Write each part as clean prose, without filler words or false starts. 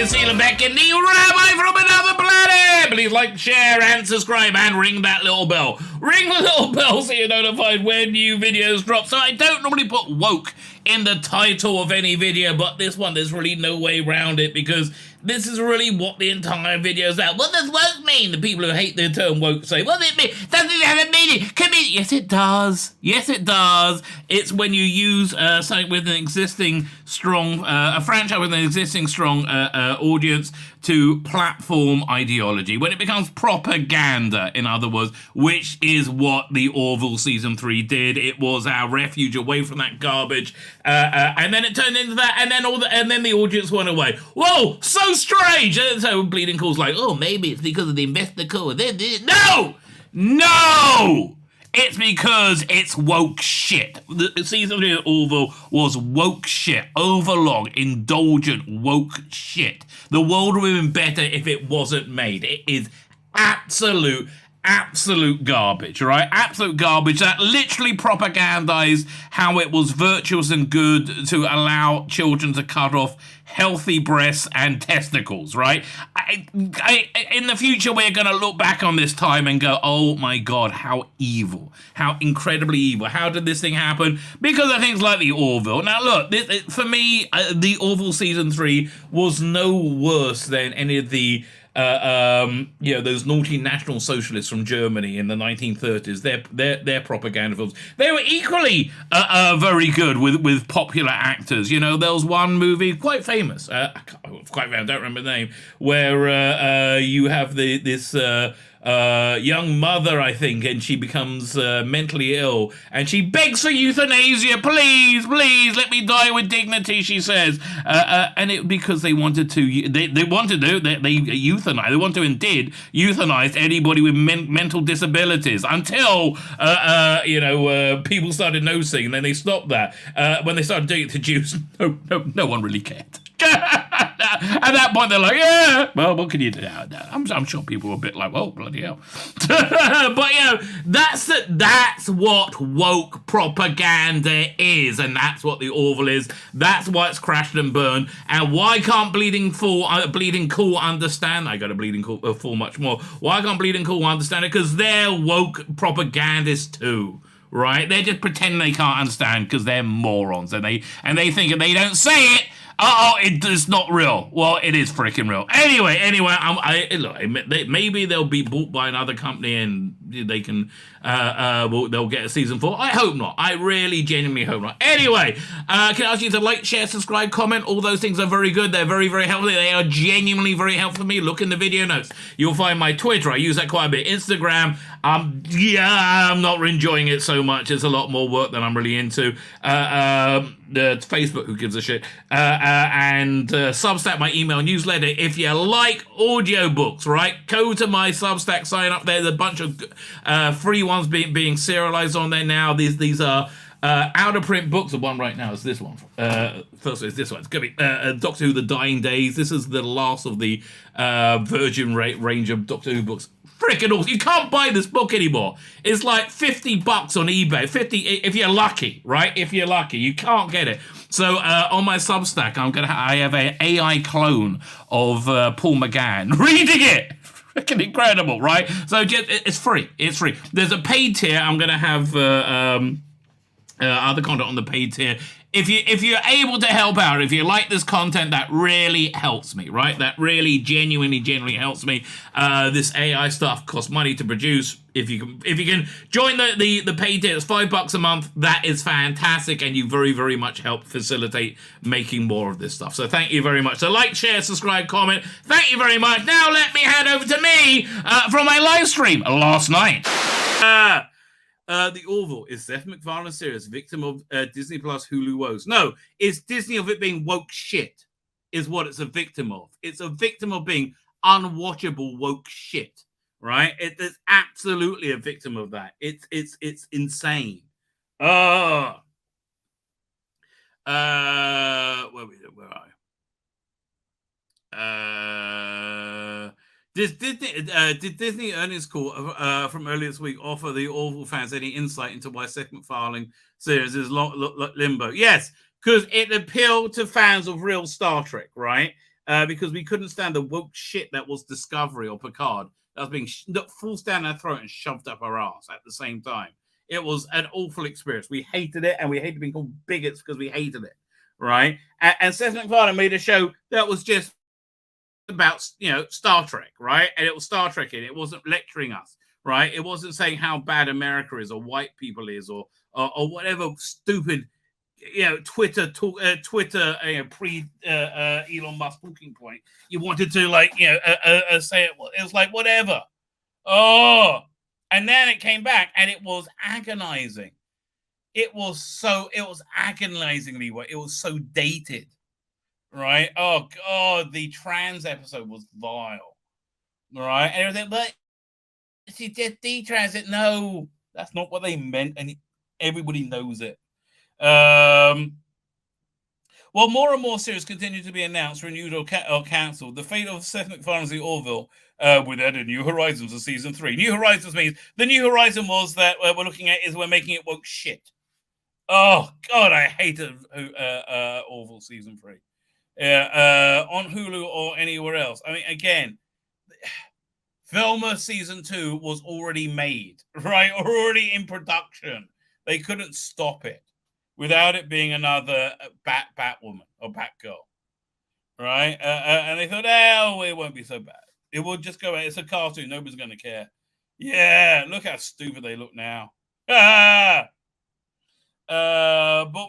Tzvi Lebetkin, the Rabbi from another planet. Please like, share, and subscribe, and ring that little bell. Ring the little bell so you're notified when new videos drop. So I don't normally put woke in the title of any video, but this one, there's really no way around it, because this is really what the entire video is about. What does woke mean? The people who hate the term woke say, what does it mean? Doesn't it have a meaning? Yes, it does. Yes, it does. It's when you use something with an existing strong, a franchise with an existing strong audience to platform ideology. When it becomes propaganda, in other words, which is what the Orville season 3 did. It was our refuge away from that garbage, and then it turned into that, and then the audience went away. Whoa, so strange. And so Bleeding Cool's like, oh, maybe it's because of the investor call. No! It's because it's woke shit. The season 3 of Orville was woke shit. Overlong, indulgent woke shit. The world would have been better if it wasn't made. It is absolute garbage, right? Absolute garbage that literally propagandized how it was virtuous and good to allow children to cut off healthy breasts and testicles, right? In the future, we're going to look back on this time and go, oh my God, how evil, how incredibly evil. How did this thing happen? Because of things like the Orville. Now, look, for me, the Orville season 3 was no worse than any of the those naughty National Socialists from Germany in the 1930s, their propaganda films. They were equally very good with popular actors. You know, there was one movie quite famous, I don't remember the name, where you have this young mother, I think, and she becomes mentally ill, and she begs for euthanasia. Please, let me die with dignity, she says. And it because they wanted to, they euthanize. They want to indeed euthanize anybody with mental disabilities until people started noticing, and then they stopped that. When they started doing it to Jews, no one really cared. At that point, they're like, yeah, well, what can you do? I'm sure people were a bit like, well, bloody hell. But, that's what woke propaganda is, and that's what the Orville is. That's why it's crashed and burned. And why can't Bleeding Cool understand? I got a Bleeding Cool much more. Why can't Bleeding Cool understand it? Because they're woke propagandists too. Right? They're just pretending they can't understand because they're morons, and they think if they don't say it, it's not real. Well, it is freaking real. Anyway, look, maybe they'll be bought by another company and they can, they'll get a season 4. I hope not. I really genuinely hope not. Anyway, can I ask you to like, share, subscribe, comment? All those things are very good. They're very, very helpful. They are genuinely very helpful for me. Look in the video notes. You'll find my Twitter. I use that quite a bit. Instagram. I'm not enjoying it so much. It's a lot more work than I'm really into. Facebook, who gives a shit, and Substack, my email newsletter. If you like audiobooks, right, go to my Substack, sign up. There's a bunch of free ones being serialized on there now. These are out of print books. The one right now is this one. First is this one. It's going to be Doctor Who: The Dying Days. This is the last of the Virgin range of Doctor Who books. Freaking awesome. You can't buy this book anymore. It's like $50 on eBay. 50 if you're lucky, right? If you're lucky. You can't get it. So on my Substack, I have an AI clone of Paul McGann reading it. Freaking incredible, right? So it's free. It's free. There's a paid tier. I'm going to have other content on the paid tier. If you're able to help out, if you like this content, that really helps me, right? That really genuinely helps me. This AI stuff costs money to produce. If you can join the paid tier, it's $5 a month. That is fantastic, and you very, very much help facilitate making more of this stuff. So thank you very much. So like, share, subscribe, comment. Thank you very much. Now let me hand over to me from my live stream last night. The Orville is Seth MacFarlane's series, victim of Disney Plus Hulu woes. No, it's Disney of it being woke shit is what it's a victim of. It's a victim of being unwatchable woke shit, right? It's absolutely a victim of that. It's insane. Where are I? Did Disney earnings call from earlier this week offer the Orville fans any insight into why Seth MacFarlane series is limbo? Yes, because it appealed to fans of real Star Trek, right? because we couldn't stand the woke shit that was Discovery or Picard that was being forced down our throat and shoved up our ass at the same time. It was an awful experience. We hated it, and we hated being called bigots because we hated it, right? And Seth MacFarlane made a show that was just about, Star Trek, right? And it was Star Trek, and it wasn't lecturing us, right? It wasn't saying how bad America is or white people is or whatever stupid, Twitter pre Elon Musk talking point you wanted to say it. It was like whatever. Oh, and then it came back and it was agonizing. It was agonizingly what it was so dated, right? Oh God, the trans episode was vile, right? And everything, but she did de-trans it. No, that's not what they meant, and everybody knows it. While more and more series continue to be announced, renewed, or cancelled, the fate of Seth MacFarlane's The Orville with added New Horizons of season 3. New Horizons means the new horizon was that we're looking at is we're making it woke shit. Oh God, I hated Orville season 3. On Hulu or anywhere else. I mean, again, Velma season 2 was already made, right? Already in production. They couldn't stop it without it being another Batwoman or Batgirl, right? And they thought, it won't be so bad. It will just go. It's a cartoon. Nobody's going to care. Yeah, look how stupid they look now. But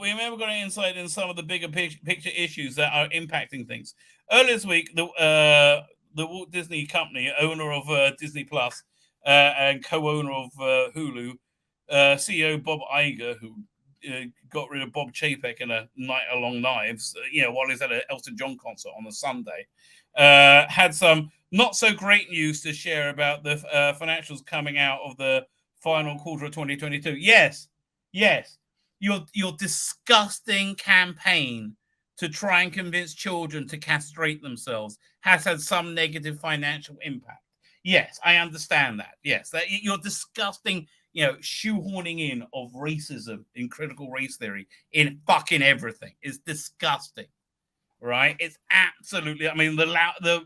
we remember got an insight in some of the bigger picture issues that are impacting things. Earlier this week, the Walt Disney Company, owner of Disney Plus and co-owner of Hulu, CEO Bob Iger, who got rid of Bob Chapek in a Night Along Knives, while he's at an Elton John concert on a Sunday, had some not so great news to share about the financials coming out of the final quarter of 2022. Yes, your disgusting campaign to try and convince children to castrate themselves has had some negative financial impact. Yes, I understand that. Yes, that you're disgusting, shoehorning in of racism in critical race theory in fucking everything is disgusting, right? It's absolutely, I mean, the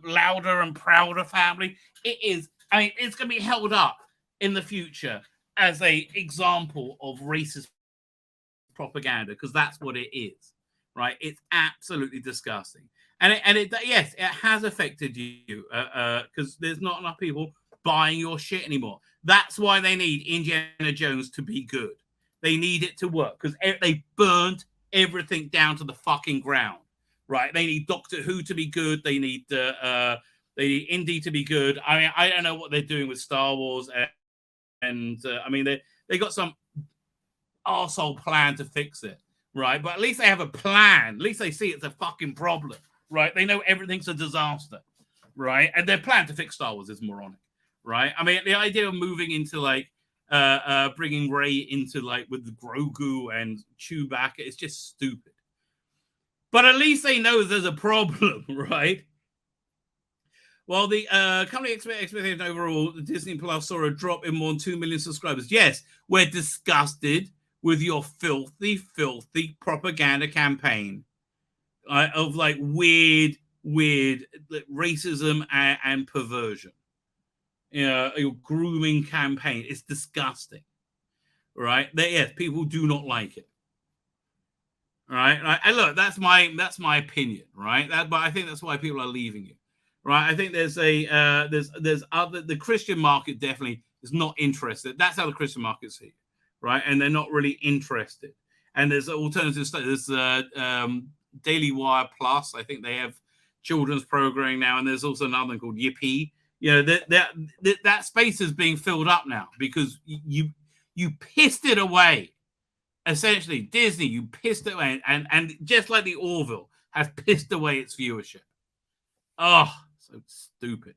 louder and prouder family, it is, I mean, it's going to be held up in the future as a example of racist propaganda because that's what it is, right? It's absolutely disgusting. And yes, it has affected you because there's not enough people buying your shit anymore. That's why they need Indiana Jones to be good. They need it to work because they burnt everything down to the fucking ground, right? They need Doctor Who to be good. They need Indy to be good. I mean, I don't know what they're doing with Star Wars, and I mean they got some arsehole plan to fix it, right? But at least they have a plan. At least they see it's a fucking problem, right? They know everything's a disaster, right? And their plan to fix Star Wars is moronic, right? I mean, the idea of moving into bringing Rey into with Grogu and Chewbacca is just stupid. But at least they know there's a problem, right? Well, the company expectation overall, Disney Plus saw a drop in more than 2 million subscribers. Yes, we're disgusted with your filthy propaganda campaign of weird racism and perversion. Your grooming campaign. It's disgusting, right? Yes, people do not like it. Right? And look, that's my opinion, right? But I think that's why people are leaving you, right? I think there's the Christian market definitely is not interested. That's how the Christian market's here, right? And they're not really interested. And there's alternative stuff. There's Daily Wire Plus. I think they have children's programming now, and there's also another one called Yippee. That space is being filled up now because you pissed it away. Essentially, Disney, you pissed it away, and just like the Orville has pissed away its viewership. Oh, so stupid.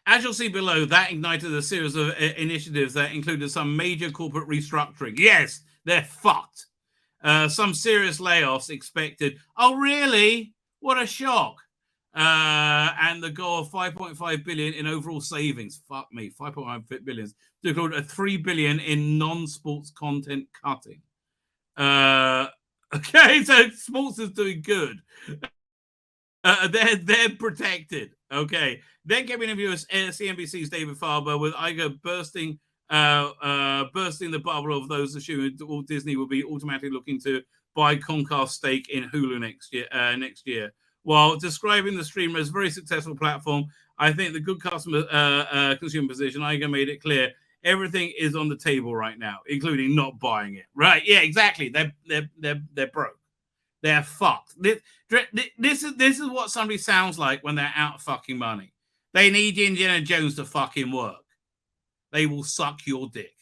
As you'll see below, that ignited a series of initiatives that included some major corporate restructuring. Yes, they're fucked. Some serious layoffs expected. Oh, really? What a shock. And the goal of 5.5 billion in overall savings. Fuck me, 5.5 billion. To include a 3 billion in non-sports content cutting. Okay, so sports is doing good. They're protected. Okay. Then came an interview with CNBC's David Farber with Iger bursting the bubble of those assuming Walt Disney will be automatically looking to buy Comcast stake in Hulu next year. While describing the streamer as a very successful platform, I think the good customer consumer position, Iger made it clear everything is on the table right now, including not buying it. Right? Yeah, exactly. They're broke. They're fucked. This is what somebody sounds like when they're out of fucking money. They need Indiana Jones to fucking work. They will suck your dick.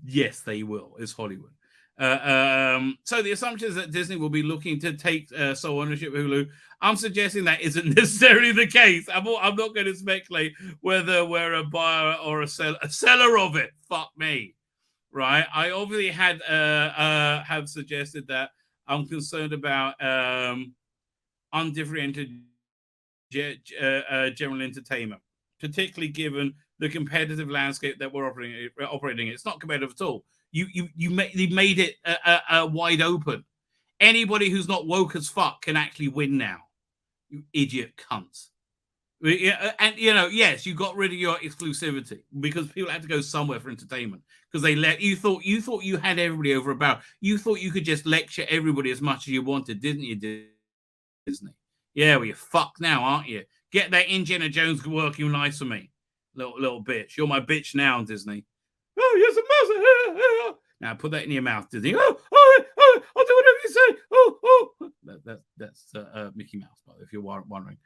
Yes, they will. It's Hollywood. So the assumption is that Disney will be looking to take sole ownership of Hulu. I'm suggesting that isn't necessarily the case. I'm not going to speculate whether we're a buyer or a seller of it. Fuck me. Right? I obviously have suggested that I'm concerned about undifferentiated general entertainment, particularly given the competitive landscape that we're operating in. It's not competitive at all. You made it wide open. Anybody who's not woke as fuck can actually win now. You idiot cunts. And yes, you got rid of your exclusivity because people had to go somewhere for entertainment because you thought you had everybody over a barrel. You thought you could just lecture everybody as much as you wanted, didn't you, Disney? Yeah, well, you're fucked now, aren't you? Get that Indiana Jones working nice for me, little bitch. You're my bitch now, Disney. Oh, yes, a mouse. Now put that in your mouth, Disney. Oh, I'll do whatever you say. Oh. That's Mickey Mouse, by the way, if you're wondering.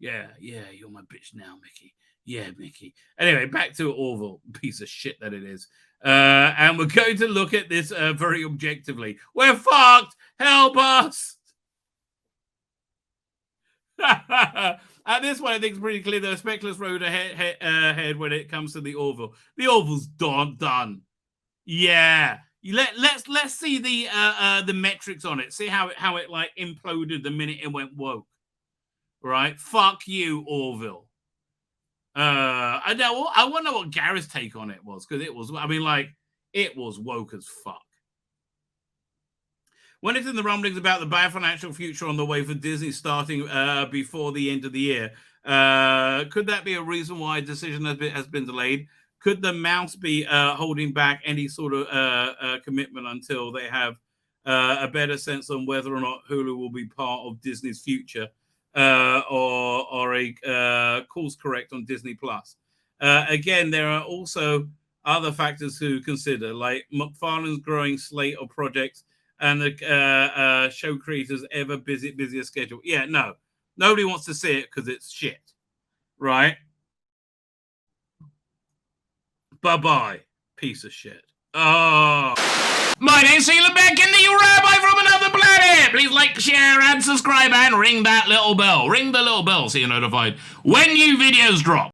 Yeah, you're my bitch now, Mickey. Yeah, Mickey. Anyway, back to Orville, piece of shit that it is. And we're going to look at this very objectively. We're fucked. Help us. At this point, I think it's pretty clear there's a speckless road ahead when it comes to the Orville. The Orville's done. Yeah. Let's see the metrics on it. See how it like imploded the minute it went woke. Right? Fuck you, Orville. I want to know what Gareth's take on it was, because it was woke as fuck. When it's in the rumblings about the bad financial future on the way for Disney starting before the end of the year, could that be a reason why a decision has been delayed? Could the mouse be holding back any sort of commitment until they have a better sense on whether or not Hulu will be part of Disney's future or a course correct on Disney Plus? Again, there are also other factors to consider, like McFarlane's growing slate of projects and the show creators' ever busier schedule. Yeah, no. Nobody wants to see it because it's shit. Right? Bye-bye, piece of shit. Oh. My name's Tzvi Lebetkin, the Rabbi from another planet. Please like, share, and subscribe, and ring that little bell. Ring the little bell so you're notified when new videos drop.